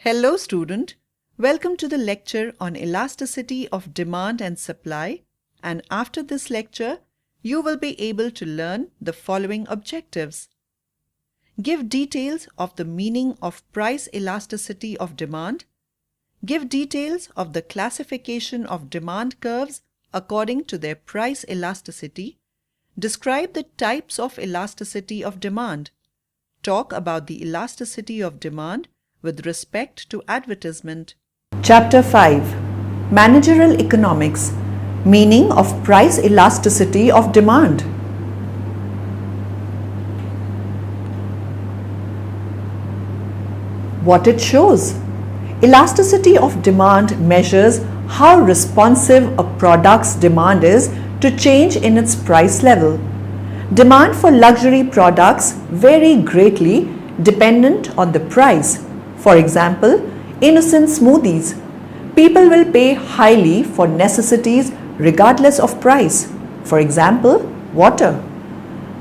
Hello student, welcome to the lecture on elasticity of demand and supply, and after this lecture, you will be able to learn the following objectives. Give details of the meaning of price elasticity of demand. Give details of the classification of demand curves according to their price elasticity. Describe the types of elasticity of demand. Talk about the elasticity of demand with respect to advertisement. Chapter 5 Managerial Economics Meaning of Price Elasticity of Demand. What it shows. Elasticity of demand measures how responsive a product's demand is to change in its price level. Demand for luxury products vary greatly dependent on the price. For example, innocent smoothies. People will pay highly for necessities regardless of price. For example, water.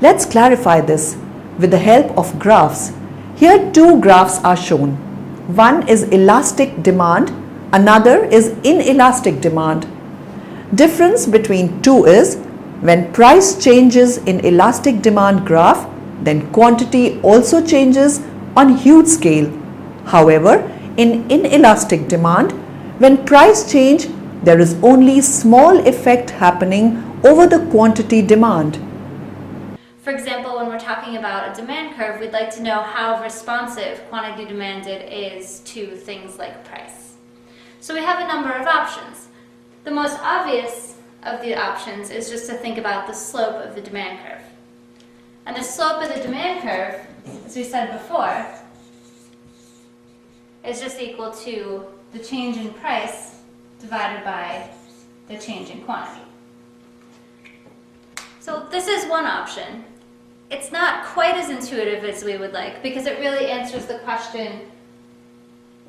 Let's clarify this with the help of graphs. Here two graphs are shown. One is elastic demand, another is inelastic demand. Difference between two is when price changes in elastic demand graph, then quantity also changes on huge scale. However, in inelastic demand, when price change, there is only small effect happening over the quantity demand. For example, when we're talking about a demand curve, we'd like to know how responsive quantity demanded is to things like price. So we have a number of options. The most obvious of the options is just to think about the slope of the demand curve. And the slope of the demand curve, as we said before, is just equal to the change in price divided by the change in quantity. So this is one option. It's not quite as intuitive as we would like because it really answers the question,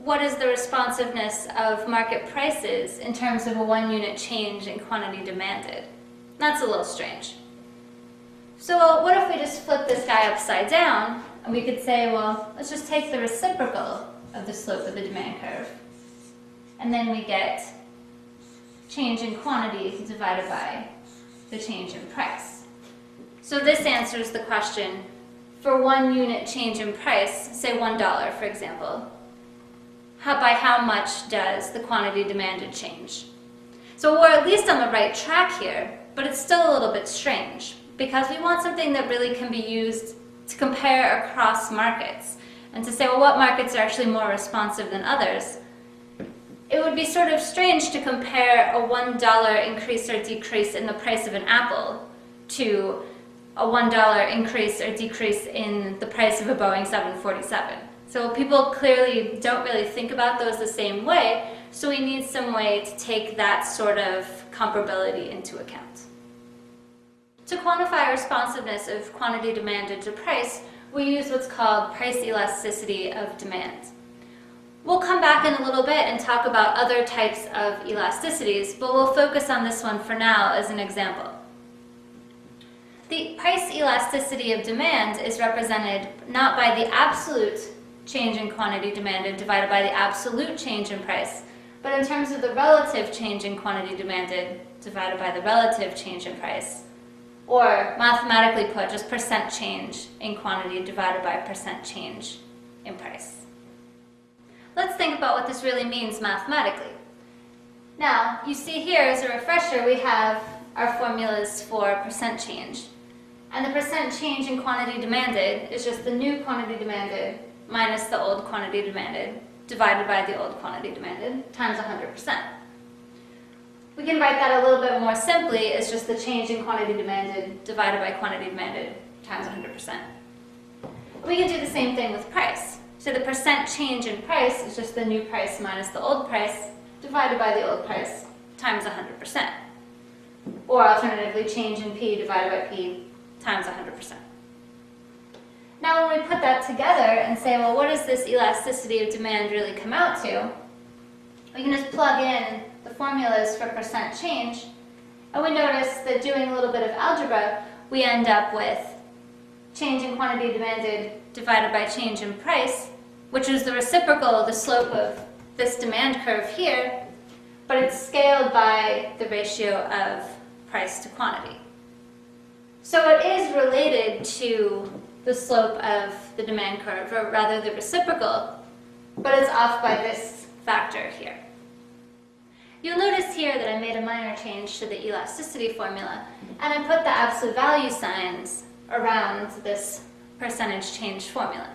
what is the responsiveness of market prices in terms of a 1 unit change in quantity demanded? That's a little strange. So what if we just flip this guy upside down and we could say, well, let's just take the reciprocal of the slope of the demand curve, and then we get change in quantity divided by the change in price. So this answers the question, for 1 unit change in price, say $1 for example, by how much does the quantity demanded change? So we're at least on the right track here, but it's still a little bit strange because we want something that really can be used to compare across markets and to say, well, what markets are actually more responsive than others? It would be sort of strange to compare a $1 increase or decrease in the price of an apple to a $1 increase or decrease in the price of a Boeing 747. So people clearly don't really think about those the same way, so we need some way to take that sort of comparability into account. To quantify responsiveness of quantity demanded to price, we use what's called price elasticity of demand. We'll come back in a little bit and talk about other types of elasticities, but we'll focus on this one for now as an example. The price elasticity of demand is represented not by the absolute change in quantity demanded divided by the absolute change in price, but in terms of the relative change in quantity demanded divided by the relative change in price, or mathematically put, just percent change in quantity divided by percent change in price. Let's think about what this really means mathematically. Now, you see here as a refresher, we have our formulas for percent change. And the percent change in quantity demanded is just the new quantity demanded minus the old quantity demanded divided by the old quantity demanded times 100%. We can write that a little bit more simply as just the change in quantity demanded divided by quantity demanded times 100%. We can do the same thing with price. So the percent change in price is just the new price minus the old price divided by the old price times 100%. Or alternatively, change in P divided by P times 100%. Now when we put that together and say, well, what does this elasticity of demand really come out to? We can just plug in the formulas for percent change, and we notice that doing a little bit of algebra, we end up with change in quantity demanded divided by change in price which is the reciprocal, the slope of this demand curve here, but it's scaled by the ratio of price to quantity. So it is related to the slope of the demand curve, or rather the reciprocal, but it's off by this factor here. You'll notice here that I made a minor change to the elasticity formula, and I put the absolute value signs around this percentage change formula.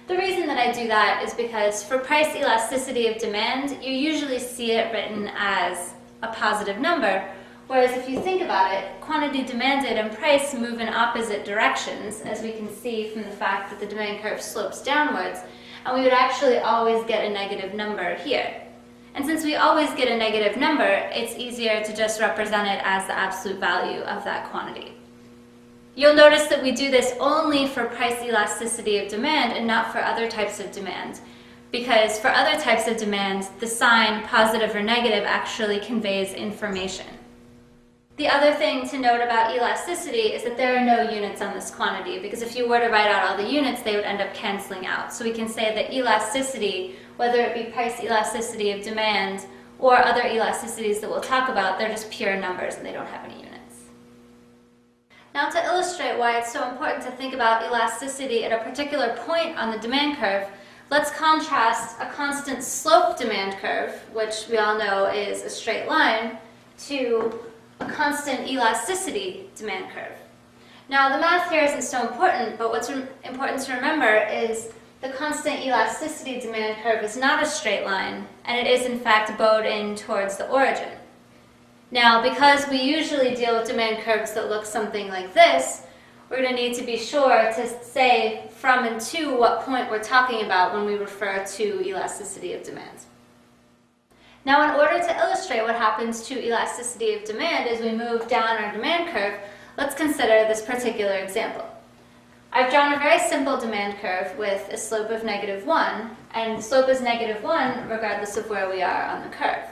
The reason that I do that is because for price elasticity of demand, you usually see it written as a positive number, whereas if you think about it, quantity demanded and price move in opposite directions, as we can see from the fact that the demand curve slopes downwards, and we would actually always get a negative number here. And since we always get a negative number, it's easier to just represent it as the absolute value of that quantity. You'll notice that we do this only for price elasticity of demand and not for other types of demand, because for other types of demand, the sign positive or negative actually conveys information. The other thing to note about elasticity is that there are no units on this quantity, because if you were to write out all the units, they would end up canceling out. So we can say that elasticity, whether it be price elasticity of demand or other elasticities that we'll talk about, they're just pure numbers and they don't have any units. Now, to illustrate why it's so important to think about elasticity at a particular point on the demand curve, let's contrast a constant slope demand curve, which we all know is a straight line, to a constant elasticity demand curve. Now, the math here isn't so important, but what's important to remember is the constant elasticity demand curve is not a straight line, and it is in fact bowed in towards the origin. Now, because we usually deal with demand curves that look something like this, we're going to need to be sure to say from and to what point we're talking about when we refer to elasticity of demand. Now, in order to illustrate what happens to elasticity of demand as we move down our demand curve, let's consider this particular example. I've drawn a very simple demand curve with a slope of -1, and the slope is -1 regardless of where we are on the curve.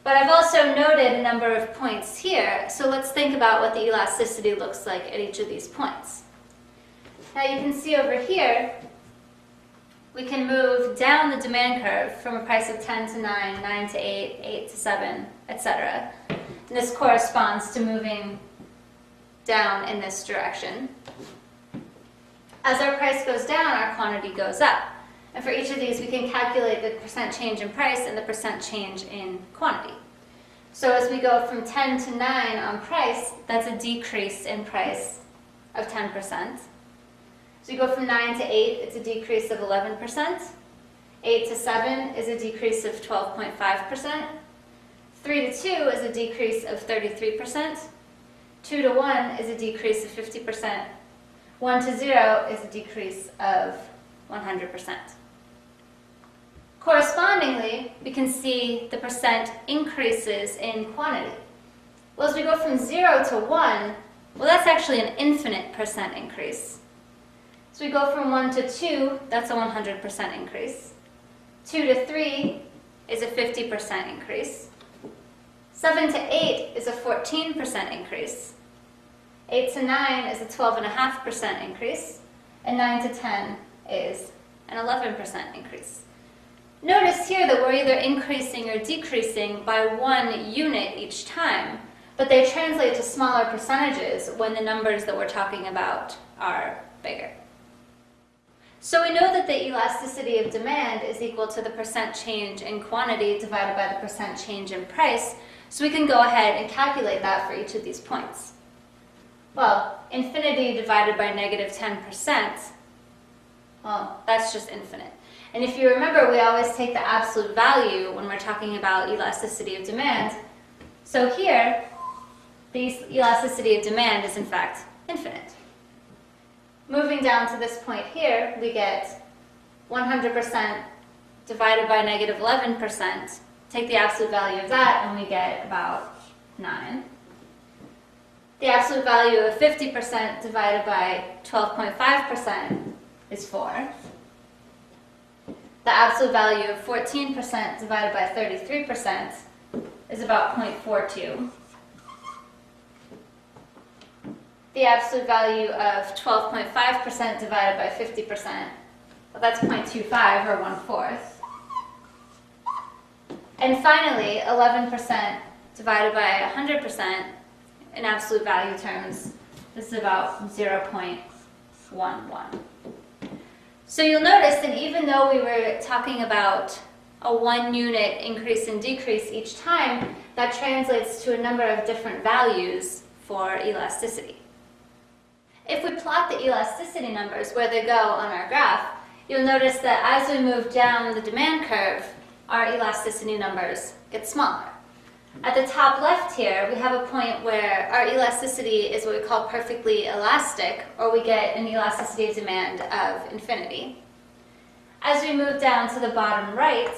But I've also noted a number of points here, so let's think about what the elasticity looks like at each of these points. Now you can see over here, we can move down the demand curve from a price of 10 to 9, 9 to 8, 8 to 7, etc. And this corresponds to moving down in this direction. As our price goes down, our quantity goes up. And for each of these, we can calculate the percent change in price and the percent change in quantity. So as we go from 10 to 9 on price, that's a decrease in price of 10%. As we go from 9 to 8, it's a decrease of 11%. 8 to 7 is a decrease of 12.5%. 3 to 2 is a decrease of 33%. 2 to 1 is a decrease of 50%. 1 to 0 is a decrease of 100%. Correspondingly, we can see the percent increases in quantity. Well, as we go from 0 to 1, well, that's actually an infinite percent increase. So we go from 1 to 2, that's a 100% increase. 2 to 3 is a 50% increase. 7 to 8 is a 14% increase. 8 to 9 is a 12.5% increase. And 9 to 10 is an 11% increase. Notice here that we're either increasing or decreasing by 1 unit each time, but they translate to smaller percentages when the numbers that we're talking about are bigger. So we know that the elasticity of demand is equal to the percent change in quantity divided by the percent change in price, so we can go ahead and calculate that for each of these points. Well, infinity divided by -10%, well, that's just infinite. And if you remember, we always take the absolute value when we're talking about elasticity of demand. So here, the elasticity of demand is in fact infinite. Moving down to this point here, we get 100% divided by -11%. Take the absolute value of that, and we get about 9. The absolute value of 50% divided by 12.5% is 4. The absolute value of 14% divided by 33% is about 0.42. The absolute value of 12.5% divided by 50% Well, that's 0.25 or 1/4. And finally, 11% divided by 100% in absolute value terms, this is about 0.11. So you'll notice that even though we were talking about a 1 unit increase and decrease each time, that translates to a number of different values for elasticity. If we plot the elasticity numbers where they go on our graph, you'll notice that as we move down the demand curve, our elasticity numbers get smaller. At the top left here, we have a point where our elasticity is what we call perfectly elastic, or we get an elasticity of demand of infinity. As we move down to the bottom right,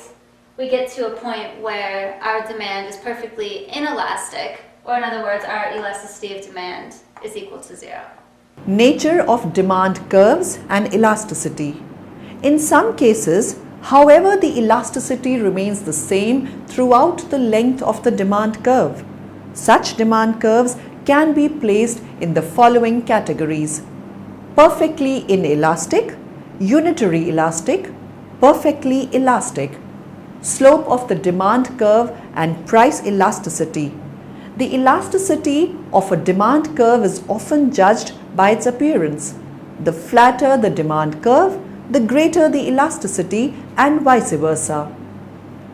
we get to a point where our demand is perfectly inelastic, or in other words, our elasticity of demand is equal to 0. Nature of demand curves and elasticity. In some cases, however, the elasticity remains the same throughout the length of the demand curve. Such demand curves can be placed in the following categories: perfectly inelastic, unitary elastic, perfectly elastic. Slope of the demand curve and price elasticity. The elasticity of a demand curve is often judged by its appearance. The flatter the demand curve, the greater the elasticity, and vice versa.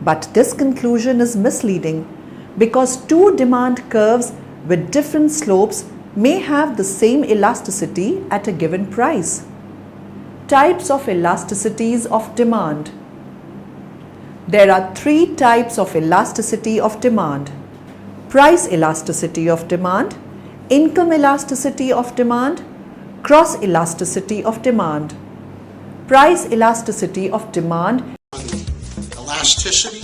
But this conclusion is misleading because two demand curves with different slopes may have the same elasticity at a given price. Types of elasticities of demand. There are three types of elasticity of demand: price elasticity of demand, income elasticity of demand, cross elasticity of demand. Price elasticity of demand. Elasticity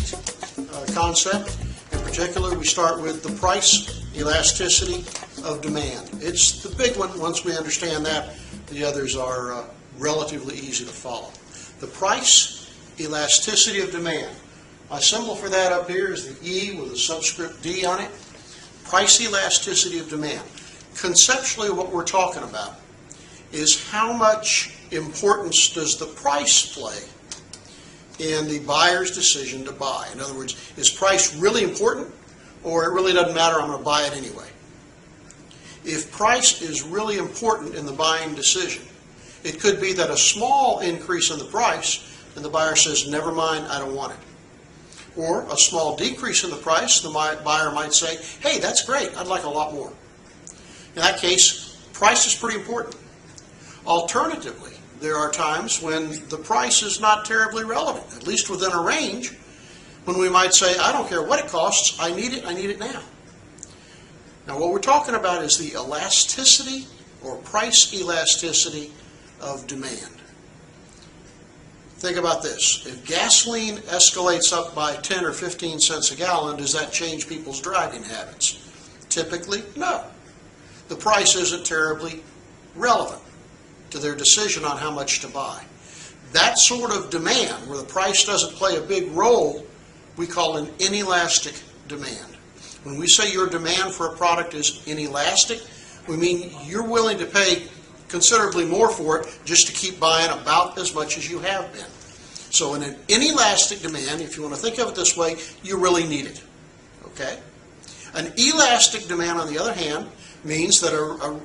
concept. In particular, we start with the price elasticity of demand. It's the big one. Once we understand that, the others are relatively easy to follow. The price elasticity of demand. My symbol for that up here is the E with a subscript D on it. Price elasticity of demand. Conceptually, what we're talking about is how much importance does the price play in the buyer's decision to buy. In other words, is price really important, or it really doesn't matter, I'm going to buy it anyway? If price is really important in the buying decision, it could be that a small increase in the price and the buyer says, never mind, I don't want it. Or a small decrease in the price, the buyer might say, hey, that's great, I'd like a lot more. In that case, price is pretty important. Alternatively, there are times when the price is not terribly relevant, at least within a range, when we might say, I don't care what it costs, I need it now. Now what we're talking about is the elasticity or price elasticity of demand. Think about this. If gasoline escalates up by 10 or 15 cents a gallon, does that change people's driving habits? Typically, no. The price isn't terribly relevant to their decision on how much to buy. That sort of demand, where the price doesn't play a big role, we call an inelastic demand. When we say your demand for a product is inelastic, we mean you're willing to pay considerably more for it just to keep buying about as much as you have been. So in an inelastic demand, if you want to think of it this way, you really need it. Okay? An elastic demand, on the other hand, means that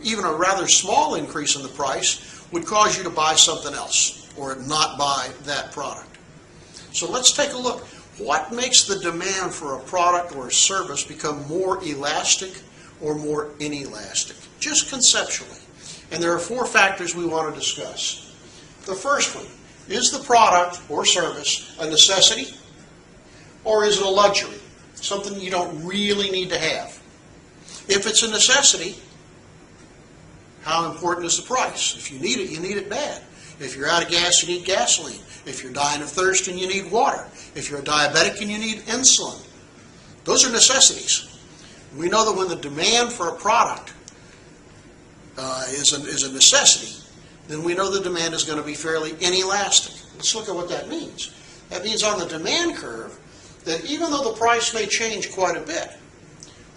even a rather small increase in the price would cause you to buy something else or not buy that product. So let's take a look. What makes the demand for a product or a service become more elastic or more inelastic? Just conceptually. And there are four factors we want to discuss. The first one, is the product or service a necessity, or is it a luxury, something you don't really need to have? If it's a necessity, how important is the price? If you need it bad. If you're out of gas, you need gasoline. If you're dying of thirst and you need water. If you're a diabetic and you need insulin. Those are necessities. We know that when the demand for a product is a necessity, then we know the demand is going to be fairly inelastic. Let's look at what that means. That means on the demand curve that even though the price may change quite a bit,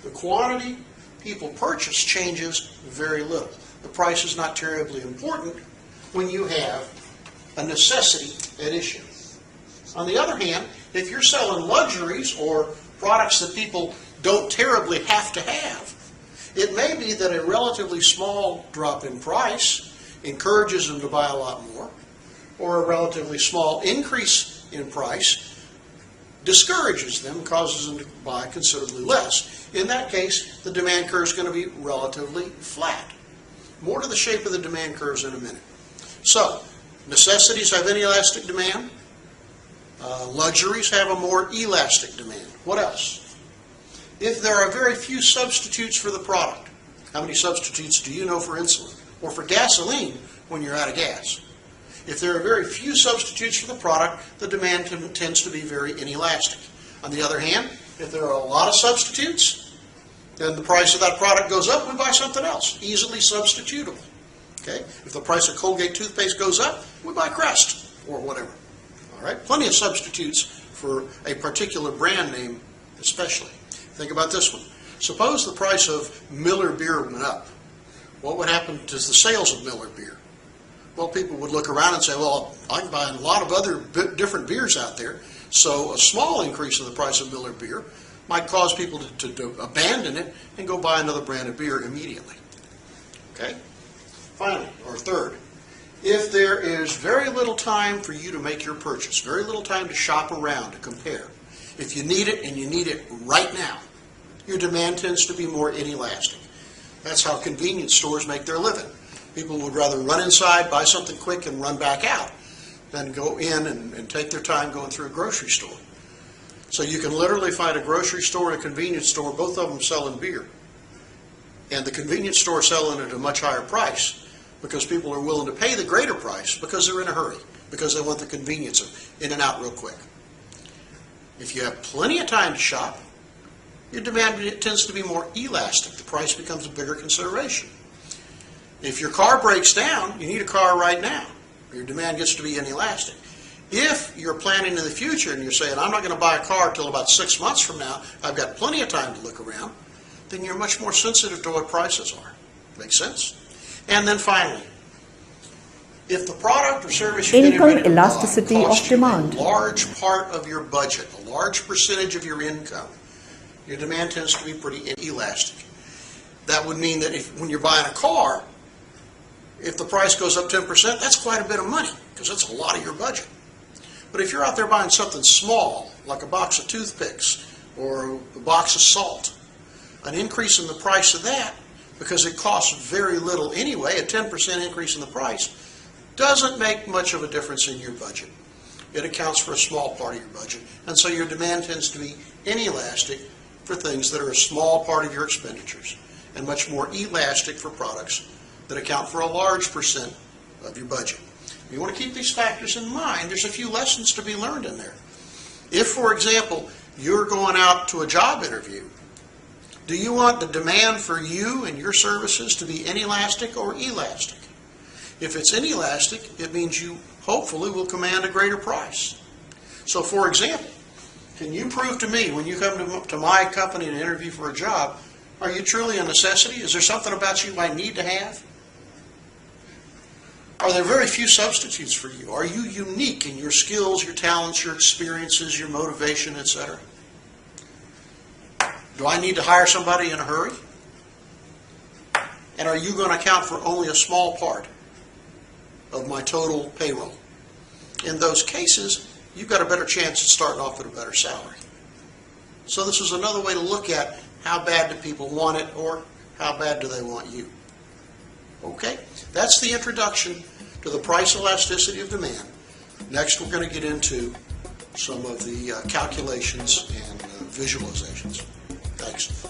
the quantity people purchase changes very little. The price is not terribly important when you have a necessity at issue. On the other hand, if you're selling luxuries or products that people don't terribly have to have, it may be that a relatively small drop in price encourages them to buy a lot more, or a relatively small increase in price discourages them, causes them to buy considerably less. In that case, the demand curve is going to be relatively flat. More to the shape of the demand curves in a minute. So, necessities have inelastic demand. Luxuries have a more elastic demand. What else? If there are very few substitutes for the product, how many substitutes do you know for insulin or for gasoline when you're out of gas? If there are very few substitutes for the product, the demand tends to be very inelastic. On the other hand, if there are a lot of substitutes, then the price of that product goes up, we buy something else, easily substitutable. Okay? If the price of Colgate toothpaste goes up, we buy Crest or whatever. All right? Plenty of substitutes for a particular brand name especially. Think about this one. Suppose the price of Miller beer went up. What would happen to the sales of Miller beer? Well, people would look around and say, well, I can buy a lot of other different beers out there, so a small increase in the price of Miller beer might cause people to abandon it and go buy another brand of beer immediately. Okay? Finally, or third, if there is very little time for you to make your purchase, very little time to shop around, to compare, if you need it and you need it right now, your demand tends to be more inelastic. That's how convenience stores make their living. People would rather run inside, buy something quick, and run back out than go in and take their time going through a grocery store. So you can literally find a grocery store and a convenience store, both of them selling beer. And the convenience store selling it at a much higher price because people are willing to pay the greater price because they're in a hurry, because they want the convenience of in and out real quick. If you have plenty of time to shop, your demand tends to be more elastic. The price becomes a bigger consideration. If your car breaks down, you need a car right now. Your demand gets to be inelastic. If you're planning in the future and you're saying, I'm not going to buy a car until about 6 months from now, I've got plenty of time to look around, then you're much more sensitive to what prices are. Makes sense? And then finally, if the product or service you're getting ready to buy elasticity of costs you demand. a large part of your budget, a large percentage of your income, your demand tends to be pretty inelastic. That would mean that when you're buying a car, if the price goes up 10%, that's quite a bit of money, because that's a lot of your budget. But if you're out there buying something small, like a box of toothpicks or a box of salt, an increase in the price of that, because it costs very little anyway, a 10% increase in the price, doesn't make much of a difference in your budget. It accounts for a small part of your budget, and so your demand tends to be inelastic for things that are a small part of your expenditures, and much more elastic for products that account for a large percent of your budget. You want to keep these factors in mind. There's a few lessons to be learned in there. If, for example, you're going out to a job interview, do you want the demand for you and your services to be inelastic or elastic? If it's inelastic, it means you hopefully will command a greater price. So, for example, can you prove to me when you come to my company to interview for a job, are you truly a necessity? Is there something about you I need to have? Are there very few substitutes for you? Are you unique in your skills, your talents, your experiences, your motivation, etc.? Do I need to hire somebody in a hurry? And are you going to account for only a small part of my total payroll? In those cases, you've got a better chance of starting off at a better salary. So this is another way to look at how bad do people want it, or how bad do they want you. Okay, that's the introduction to the price elasticity of demand. Next, we're going to get into some of the calculations and visualizations. Thanks.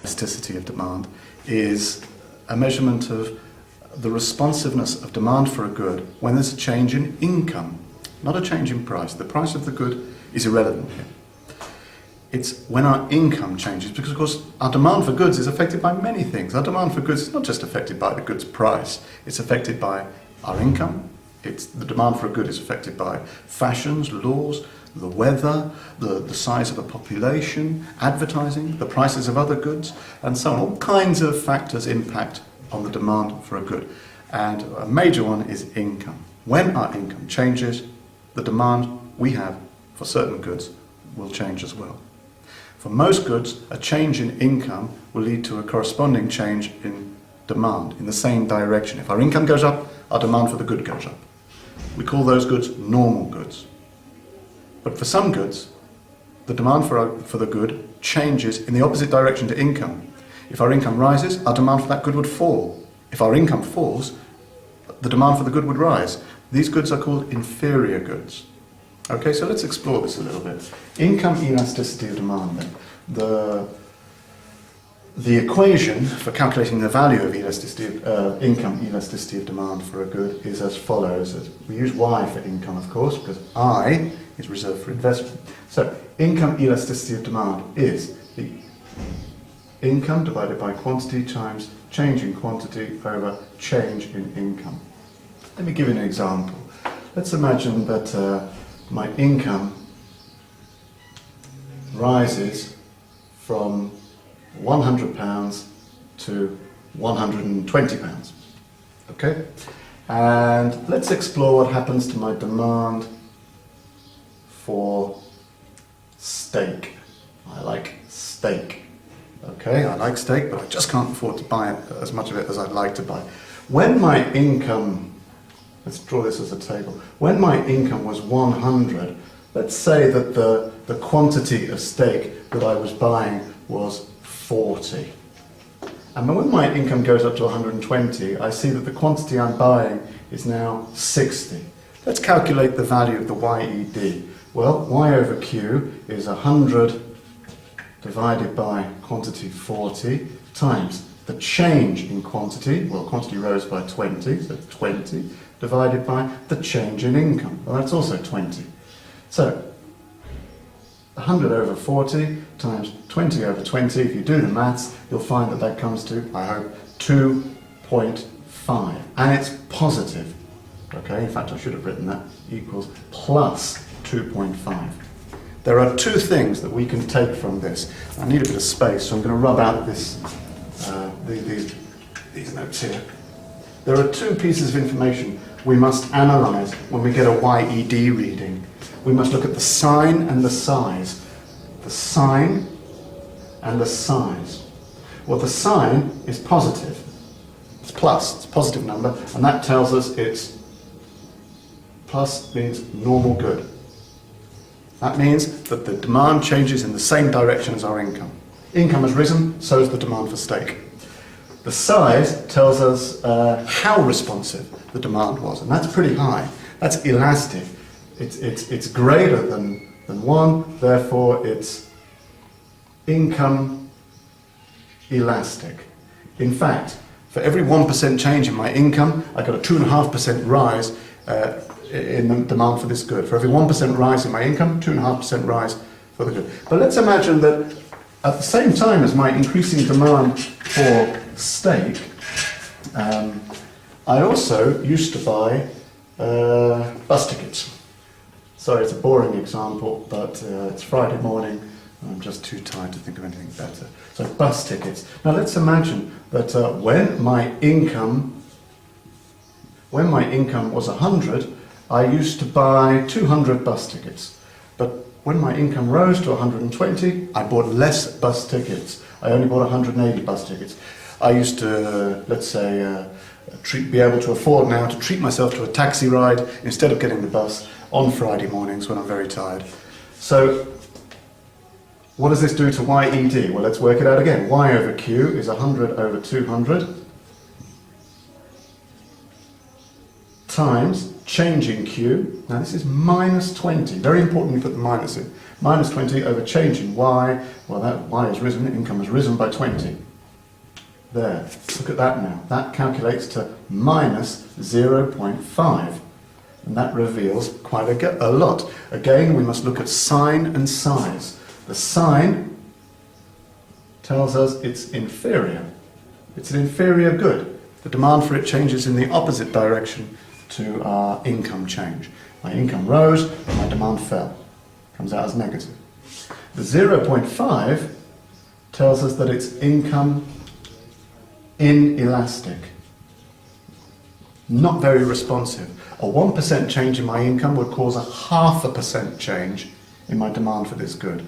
Elasticity of demand is a measurement of the responsiveness of demand for a good when there's a change in income, not a change in price. The price of the good is irrelevant here. It's when our income changes, because of course our demand for goods is affected by many things. Our demand for goods is not just affected by the goods price, it's affected by our income. The demand for a good is affected by fashions, laws, the weather, the size of a population, advertising, the prices of other goods, and so on. All kinds of factors impact on the demand for a good. And a major one is income. When our income changes, the demand we have for certain goods will change as well. For most goods, a change in income will lead to a corresponding change in demand in the same direction. If our income goes up, our demand for the good goes up. We call those goods normal goods. But for some goods, the demand for the good changes in the opposite direction to income. If our income rises, our demand for that good would fall. If our income falls, the demand for the good would rise. These goods are called inferior goods. Okay, so let's explore this a little bit. Income elasticity of demand then. The equation for calculating the value of income elasticity of demand for a good is as follows. We use Y for income, of course, because I is reserved for investment. So, income elasticity of demand is the income divided by quantity times change in quantity over change in income. Let me give you an example. Let's imagine that my income rises from £100 to £120. Okay? And let's explore what happens to my demand for steak. I like steak. Okay, I like steak, but I just can't afford to buy as much of it as I'd like to buy. When my income, let's draw this as a table. When my income was 100, let's say that the quantity of steak that I was buying was 40. And when my income goes up to 120, I see that the quantity I'm buying is now 60. Let's calculate the value of the YED. Well, Y over Q is 100 divided by quantity 40 times the change in quantity. Well, quantity rose by 20, so 20 divided by the change in income. Well, that's also 20. So 100 over 40 times 20 over 20, if you do the maths, you'll find that that comes to, I hope, 2.5. And it's positive. Okay, in fact, I should have written that equals plus 2.5. There are two things that we can take from this. I need a bit of space, so I'm going to rub out these notes here. There are two pieces of information we must analyse when we get a YED reading. We must look at the sign and the size. The sign and the size. Well, the sign is positive. It's plus, it's a positive number, and that tells us it's plus means normal good. That means that the demand changes in the same direction as our income. Income has risen, so has the demand for steak. The size tells us how responsive the demand was, and that's pretty high. That's elastic. It's greater than 1, therefore it's income elastic. In fact, for every 1% change in my income, I got a 2.5% rise in the demand for this good. For every 1% rise in my income, 2.5% rise for the good. But let's imagine that at the same time as my increasing demand for steak, I also used to buy bus tickets. Sorry, it's a boring example, but it's Friday morning and I'm just too tired to think of anything better. So bus tickets. Now let's imagine that when my income was 100, I used to buy 200 bus tickets. But when my income rose to 120, I bought less bus tickets. I only bought 180 bus tickets. I used to, let's say, be able to afford now to treat myself to a taxi ride instead of getting the bus on Friday mornings when I'm very tired. So, what does this do to YED? Well, let's work it out again. Y over Q is 100 over 200 times change in Q. Now this is minus 20. Very important you put the minus in. Minus 20 over change in Y. Well, that Y has risen, income has risen by 20. There, look at that now. That calculates to minus 0.5. And that reveals quite a lot. Again, we must look at sign and size. The sign tells us it's inferior. It's an inferior good. The demand for it changes in the opposite direction to our income change. My income rose, my demand fell. Comes out as negative. The 0.5 tells us that it's income inelastic. not very responsive. A 1% change in my income would cause a 0.5% change in my demand for this good.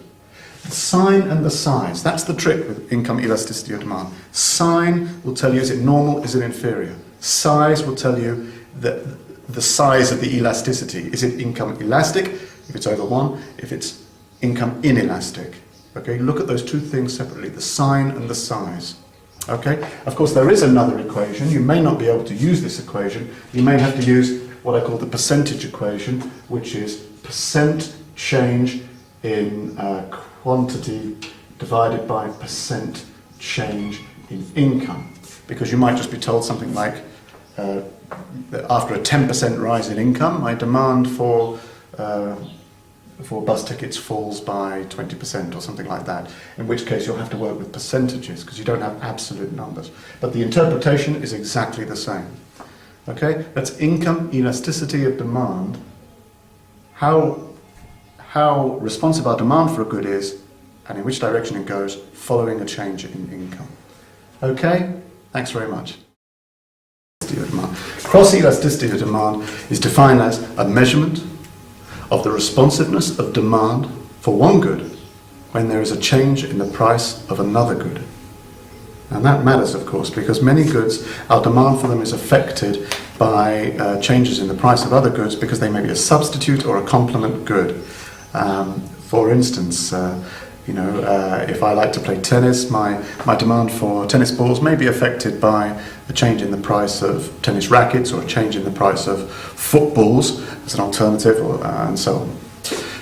The sign and the size, that's the trick with income elasticity of demand. Sign will tell you, is it normal, is it inferior? Size will tell you the size of the elasticity. Is it income elastic, if it's over 1, if it's income inelastic? Okay, look at those two things separately, the sign and the size. Okay, of course there is another equation. You may not be able to use this equation. You may have to use what I call the percentage equation, which is percent change in quantity divided by percent change in income. Because you might just be told something like, that after a 10% rise in income, my demand for bus tickets falls by 20% or something like that, in which case you'll have to work with percentages because you don't have absolute numbers. But the interpretation is exactly the same. Okay, that's income elasticity of demand, how responsive our demand for a good is and in which direction it goes following a change in income. Okay, thanks very much. Cross-elasticity of demand is defined as a measurement of the responsiveness of demand for one good when there is a change in the price of another good. And that matters, of course, because many goods, our demand for them is affected by changes in the price of other goods because they may be a substitute or a complement good. For instance, if I like to play tennis, my demand for tennis balls may be affected by a change in the price of tennis rackets or a change in the price of footballs as an alternative, and so on.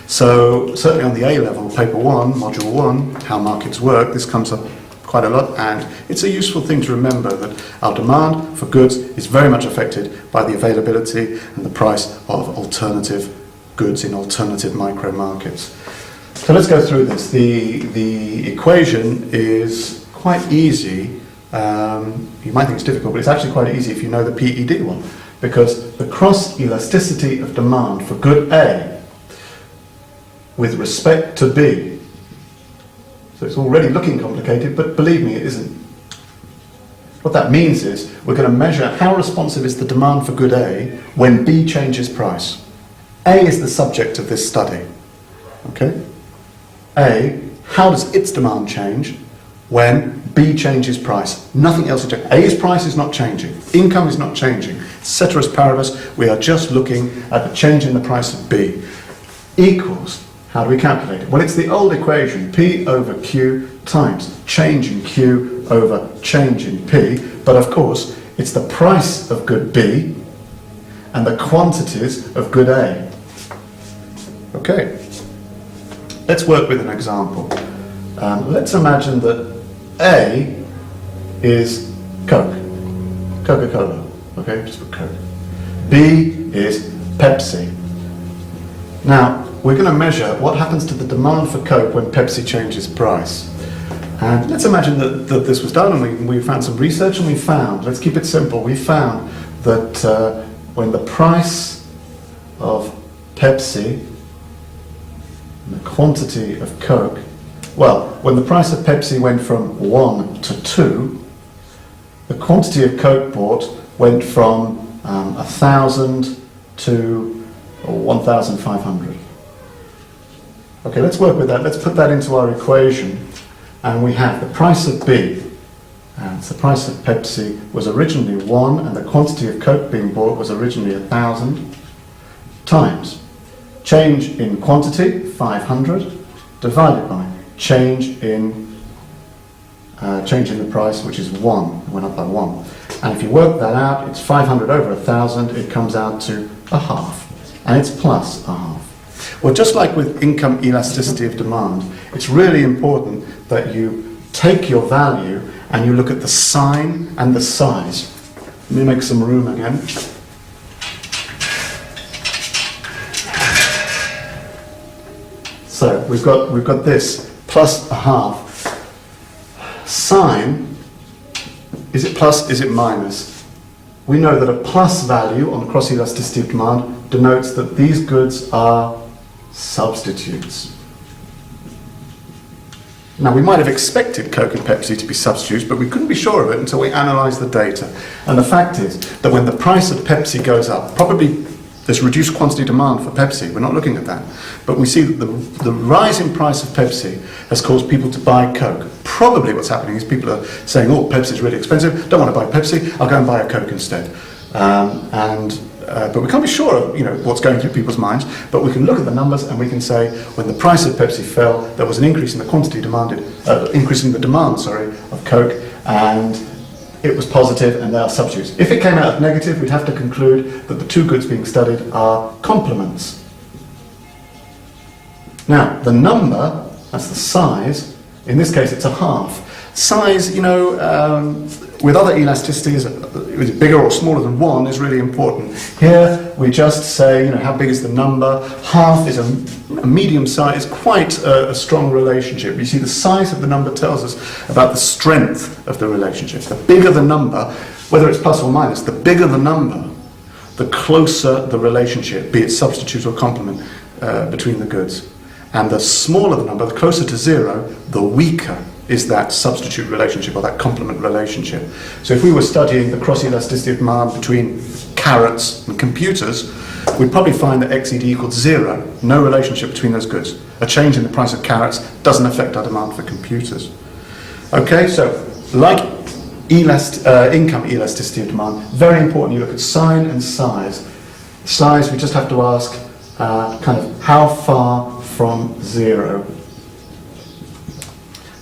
So certainly on the A level, paper 1, module 1, how markets work, this comes up quite a lot, and it's a useful thing to remember that our demand for goods is very much affected by the availability and the price of alternative goods in alternative micro markets. So let's go through this. The equation is quite easy. You might think it's difficult, but it's actually quite easy if you know the PED one, because the cross elasticity of demand for good A with respect to B. So it's already looking complicated, but believe me, it isn't. What that means is we're going to measure how responsive is the demand for good A when B changes price. A is the subject of this study. Okay? A, how does its demand change when B changes price? Nothing else is changing. A's price is not changing. Income is not changing. Ceteris paribus, we are just looking at the change in the price of B. Equals, how do we calculate it? Well, it's the old equation, P over Q times change in Q over change in P. But of course, it's the price of good B and the quantities of good A. Okay. Let's work with an example. Let's imagine that A is Coke, Coca-Cola, okay, just for Coke. B is Pepsi. Now, we're going to measure what happens to the demand for Coke when Pepsi changes price. And let's imagine that this was done and we found some research and we found, let's keep it simple, we found that when the price of Pepsi the quantity of Coke, well, when the price of Pepsi went from 1 to 2, the quantity of Coke bought went from 1,000 to 1,500. Okay, let's work with that. Let's put that into our equation. And we have the price of B. And the price of Pepsi was originally 1, and the quantity of Coke being bought was originally 1,000, times change in quantity, 500, divided by change in the price, which is 1. It went up by 1. And if you work that out, it's 500 over 1,000, it comes out to a half. And it's plus a half. Well, just like with income elasticity of demand, it's really important that you take your value and you look at the sign and the size. Let me make some room again. So we've got this plus a half. Sign, is it plus, is it minus? We know that a plus value on cross elasticity of demand denotes that these goods are substitutes. Now, we might have expected Coke and Pepsi to be substitutes, but we couldn't be sure of it until we analysed the data. And the fact is that when the price of Pepsi goes up, probably there's reduced quantity demand for Pepsi. We're not looking at that. But we see that the rise in price of Pepsi has caused people to buy Coke. Probably what's happening is people are saying, oh, Pepsi's really expensive, don't want to buy Pepsi, I'll go and buy a Coke instead. But we can't be sure of what's going through people's minds, but we can look at the numbers and we can say when the price of Pepsi fell, there was an increase in the quantity demanded, increase in the demand, of Coke, and it was positive and they are substitutes. If it came out as negative, we'd have to conclude that the two goods being studied are complements. Now, the number, that's the size, in this case it's a half. Size, with other elasticities, is it bigger or smaller than 1 is really important. Here we just say, how big is the number? Half is a medium size, quite a strong relationship. You see, the size of the number tells us about the strength of the relationship. The bigger the number, whether it's plus or minus, the bigger the number, the closer the relationship, be it substitute or complement, between the goods. And the smaller the number, the closer to 0, the weaker is that substitute relationship or that complement relationship. So if we were studying the cross-elasticity of demand between carrots and computers, we'd probably find that XED equals 0, no relationship between those goods. A change in the price of carrots doesn't affect our demand for computers. Okay, so like income elasticity of demand, very important you look at sign and size. Size, we just have to ask how far from 0.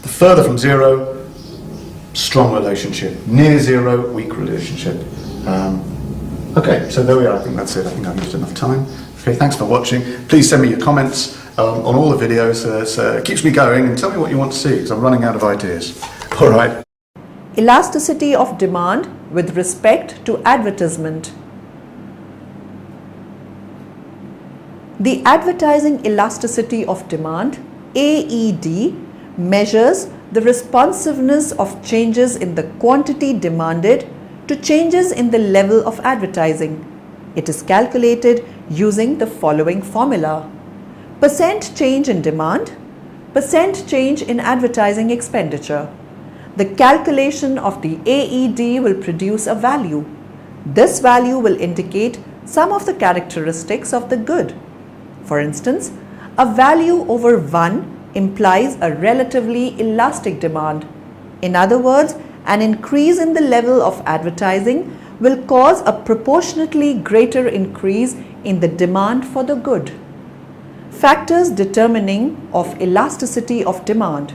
Further from 0, strong relationship. Near 0, weak relationship. Okay, so there we are. I think that's it. I think I've used enough time. Okay, thanks for watching. Please send me your comments on all the videos. It keeps me going, and tell me what you want to see, because I'm running out of ideas. All right. Elasticity of demand with respect to advertisement. The advertising elasticity of demand, AED, measures the responsiveness of changes in the quantity demanded to changes in the level of advertising. It is calculated using the following formula: percent change in demand, percent change in advertising expenditure. The calculation of the AED will produce a value. This value will indicate some of the characteristics of the good. For instance, a value over 1 implies a relatively elastic demand. In other words, an increase in the level of advertising will cause a proportionately greater increase in the demand for the good. Factors determining of elasticity of demand.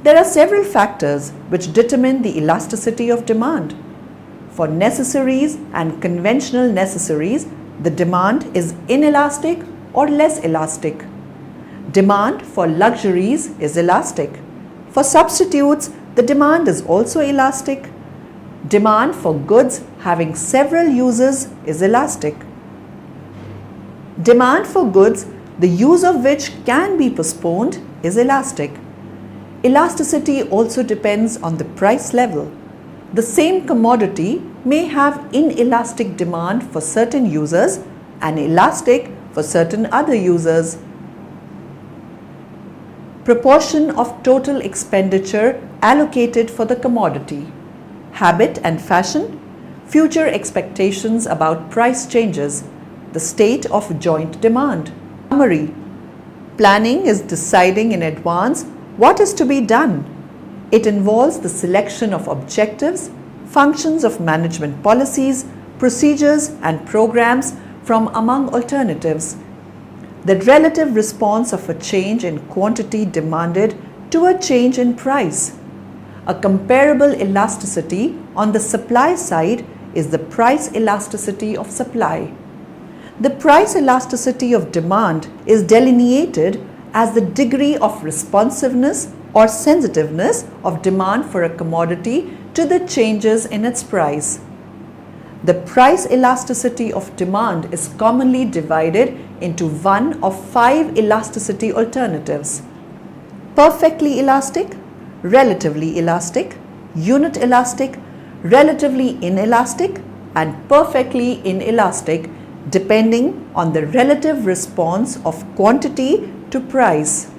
There are several factors which determine the elasticity of demand. For necessaries and conventional necessaries, the demand is inelastic or less elastic. Demand for luxuries is elastic. For substitutes, the demand is also elastic. Demand for goods having several uses is elastic. Demand for goods, the use of which can be postponed, is elastic. Elasticity also depends on the price level. The same commodity may have inelastic demand for certain users and elastic for certain other users. Proportion of total expenditure allocated for the commodity. Habit and fashion. Future expectations about price changes. The state of joint demand. Summary. Planning is deciding in advance what is to be done. It involves the selection of objectives, functions of management policies, procedures and programs from among alternatives. The relative response of a change in quantity demanded to a change in price. A comparable elasticity on the supply side is the price elasticity of supply. The price elasticity of demand is delineated as the degree of responsiveness or sensitiveness of demand for a commodity to the changes in its price. The price elasticity of demand is commonly divided into one of 5 elasticity alternatives: perfectly elastic, relatively elastic, unit elastic, relatively inelastic, and perfectly inelastic, depending on the relative response of quantity to price.